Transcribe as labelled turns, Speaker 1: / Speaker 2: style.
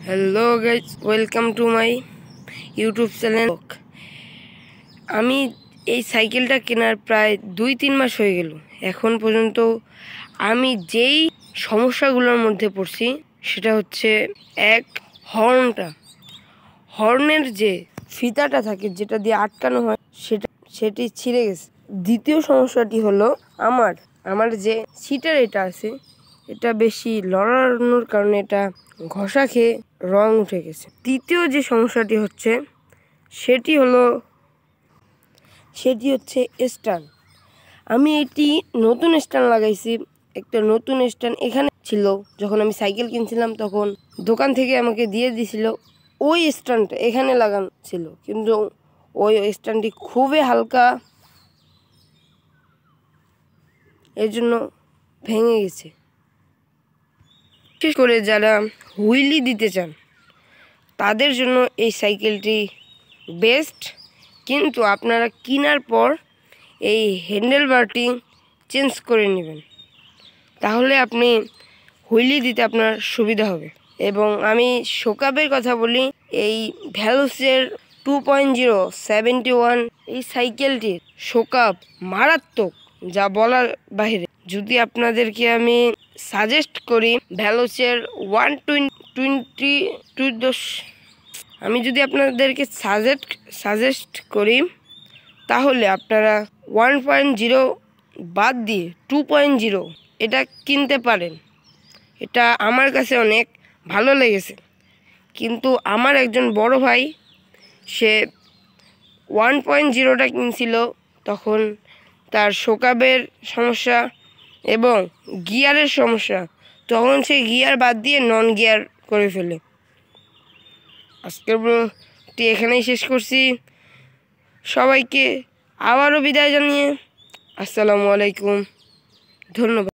Speaker 1: Hello guys, welcome to my YouTube channel. আমি এই সাইকেলটা কেনার প্রায় 2-3 মাস হয়ে গেল। এখন পর্যন্ত আমি যেই সমস্যাগুলোর মধ্যে পড়ছি সেটা হচ্ছে, এক, হর্নের যে ফিতাটা থাকে যেটা দিয়ে আটকানো হয় সেটি ছিঁড়ে গেছে। দ্বিতীয় সমস্যাটি হলো আমার যে সিটার এটা আছে, এটা বেশি লড়ানোর কারণে এটা ঘষা খেয়ে রং উঠে গেছে। তৃতীয় যে সমস্যাটি হচ্ছে সেটি হচ্ছে স্ট্যান্ড। আমি এটি নতুন স্ট্যান্ড লাগাইছি। একটা নতুন স্ট্যান্ড এখানে ছিল যখন আমি সাইকেল কিনছিলাম, তখন দোকান থেকে আমাকে দিয়ে দিছিল ওই স্ট্যান্ডটা এখানে লাগানো ছিল, কিন্তু ওই স্ট্যান্ডটি খুবই হালকা, এর জন্য ভেঙে গেছে। বিশেষ করে যারা হুইলি দিতে চান তাদের জন্য এই সাইকেলটি বেস্ট, কিন্তু আপনারা কেনার পর এই হ্যান্ডেলবারটি চেঞ্জ করে নেবেন, তাহলে আপনি হুইলি দিতে আপনার সুবিধা হবে। এবং আমি শোকাবের কথা বলি, এই ভ্যালুসের 2.0 এই সাইকেলটির শোকাব মারাত্মক, যা বলার বাইরে। যদি আপনাদেরকে আমি সাজেস্ট করি ভ্যালুসের 120, আমি যদি আপনাদেরকে সাজেস্ট করি তাহলে আপনারা 1.0 বাদ দিয়ে 2.0 এটা কিনতে পারেন। এটা আমার কাছে অনেক ভালো লেগেছে, কিন্তু আমার একজন বড় ভাই, সে 1.0টা কিনছিল, তখন তার শোকাবের সমস্যা এবং গিয়ারের সমস্যা, তখন সে গিয়ার বাদ দিয়ে নন গিয়ার করে ফেলে। আজকের ভিডিওটি এখানেই শেষ করছি। সবাইকে আবারও বিদায় জানিয়ে আসসালামু আলাইকুম, ধন্যবাদ।